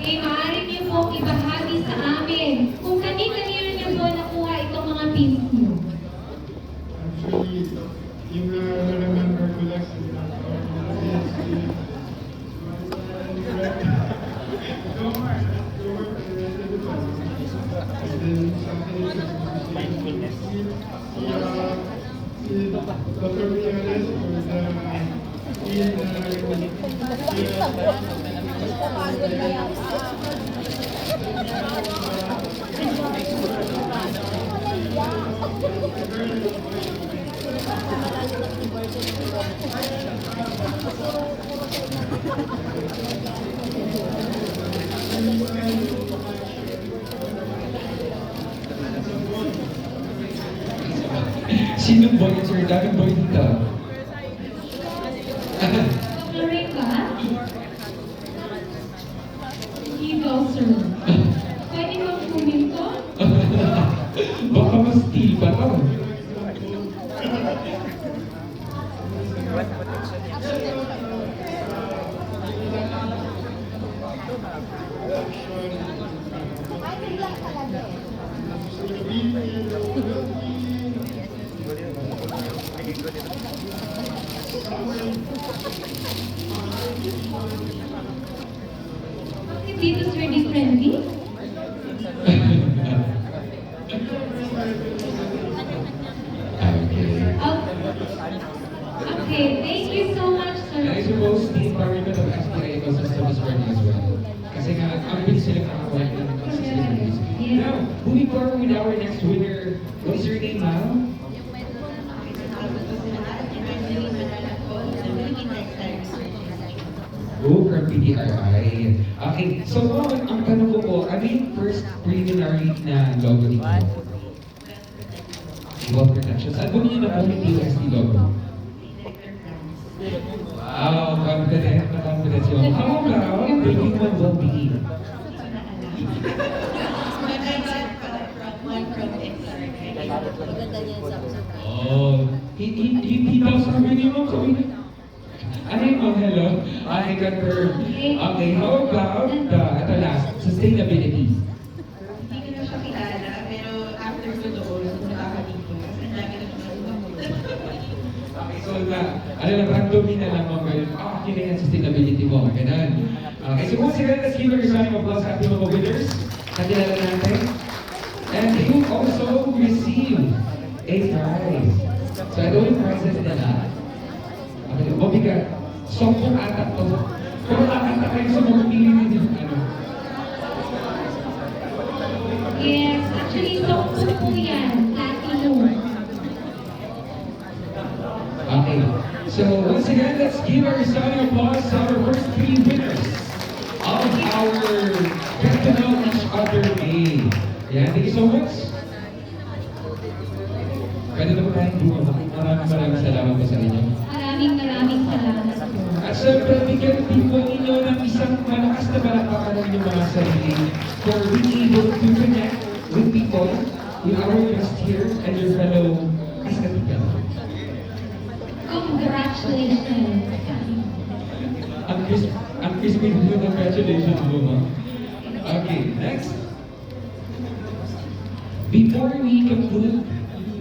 Okay, maaari niyo pong ibahagi sa amin kung kani-kanino niyo po nakuha itong mga pins niyo. Actually, yung remember ko lang Mindfulness. Dr. Mianes Sinong boy yun, sir? Daming boy dito. Dr. Reka? Ikaw, sir. Pwede bang kuminto? Baka mas steal pa to. Bakit dito, sir, di friendly? Okay. Okay, thank you so much, And I sir. suppose the environment of STI ecosystem is working as well. Kasi nga, ang bilis silang nakakuha ng sustainability. Now, moving forward with our next winner. What's your name, ma'am? Oh, from PDRI. Okay, so ma'am, ang tanong ko po, ano yung first preliminary na logo nito? Wealth Protection. Saan po niyo na po yung UST logo? Wow, confident na confident yun. How about the human well-being? Oh, he knows how many mo kami. Ano yung hello? I confirm. Okay, how about ito last, sustainability? Hindi ko na siya kilala, pero after ko doon, pumunta ka dito. Kasi ang dami na naman. Okay, so ano lang, randomly na lang mga yun na yung sustainability mo, ganun. Okay, so once again, let's give a round of applause sa ating mga winners. Nakilala natin. And you also receive a prize. So ito yung prizes nila. Okay, mabigat. 10 ata to. Pero nakakanta kayo sa mga pili din. Ano? Yes, actually, so po yan. Platinum. Okay. So once again, let's give our resounding applause to our first 3 winners of our Get to Know Each Other Day. Yeah, thank you so much. Pwede na po tayong buwan. Maraming salamat po sa inyo. Maraming salamat po. At syempre, bigyan din po ninyo ng isang malakas na palakpakan ng inyong mga sarili for being able to connect with people, with our guests here, and your fellow Askatika. Congratulations. Ang crispy po, congratulations po, ma'am. Okay, next. Before we conclude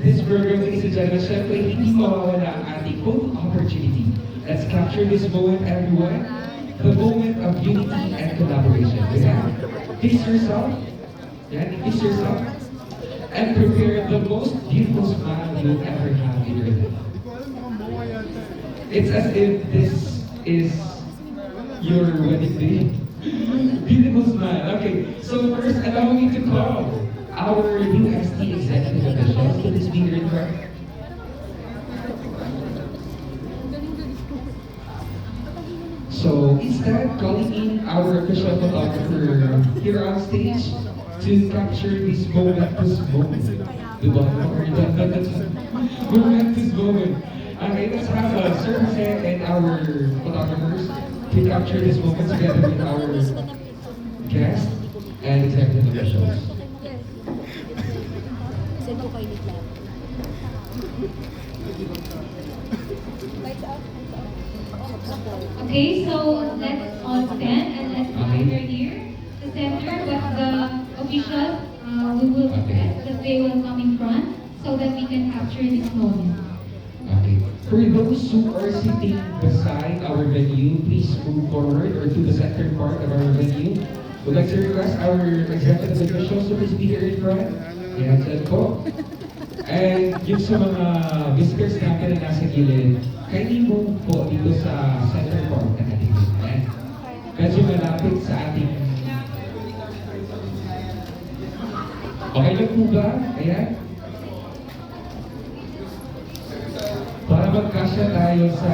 this program, ladies and gentlemen, syempre, hindi mawawala ang ating golden opportunity. Let's capture this moment, everyone. The moment of unity and collaboration. Yeah? Kiss yourself. Yeah, kiss yourself. And prepare the most beautiful smile you'll ever have in your life. It's as if this is your wedding day. Beautiful smile. Okay, so first, allow me to call our UST executive officials to this speaker in front. So instead, calling in our official photographer here on stage to capture this momentous moment. Diba? Momentous moment. Okay, let's have Sir Jose and our photographers to capture this moment together with our guests and executive officials. Send ko kay Nikla. Okay, so let's all stand and let's Okay. gather here. officials, we will Okay. request that they will come in front so that we can capture this moment. Okay. For those who are sitting beside our venue, please move forward or to the center part of our venue. We'd like to request our executive officials to please be here in front. Yan, dyan po. And yung sa mga visitors natin na nasa gilid, kindly move po dito sa center part na natin. Yan. Medyo malapit sa ating... Okay lang po ba? Ayan. Para magkasya tayo sa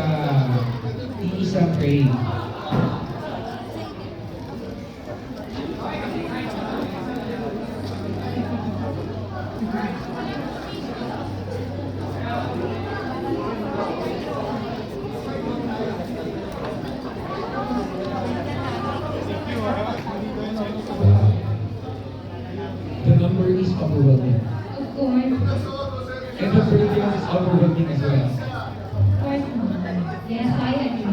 iisang frame. Wow. The number is overwhelming. Of course, And the fragrance is overwhelming as well. of course, ma'am. Yes, I agree.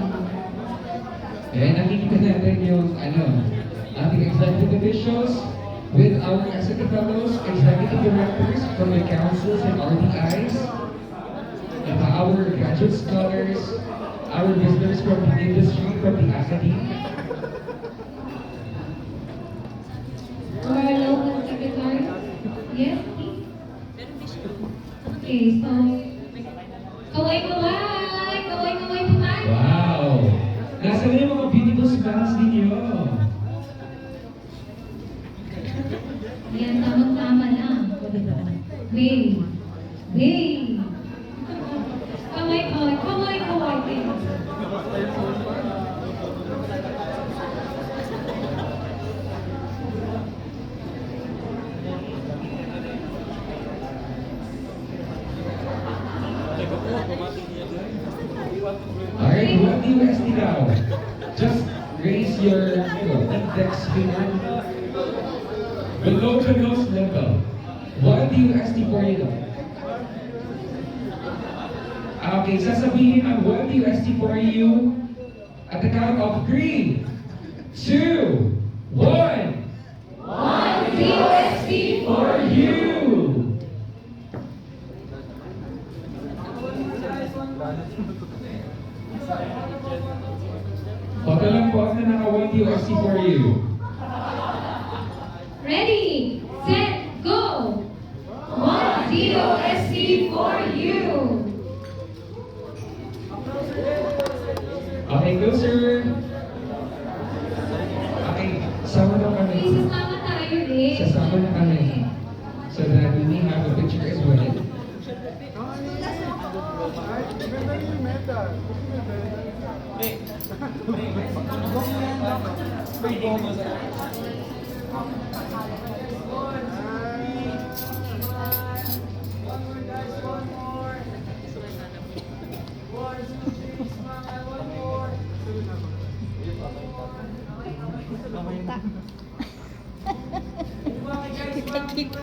Eh, nakikita natin yung ating executive officials with our executive fellows, executive directors from the councils and RDIs, and our graduate scholars, our visitors from the industry, from the academy. Our local secretary. Yes, please. Okay, so, kaway-kaway! Kaway-kaway po tayo! Wow! Nasa na yung mga beautiful smiles ninyo? Yan, tamang-tama lang. Wait. Wait. Kaway-kaway. Kaway-kaway din. Alright, what do you ask now? Just raise your index finger below the nose level. What do you ask for you? Okay, sasabihin ang what do you ask for you at the count of 3, 2, 1. One DOST For you! Pagka lang po na naka-1 USC for you. Ready, set, go! One DOST for you! Okay, go sir. Okay, sama na kami. Okay, sasama tayo eh. Sasama na kami. So that we may have a picture as well. Kita-kita.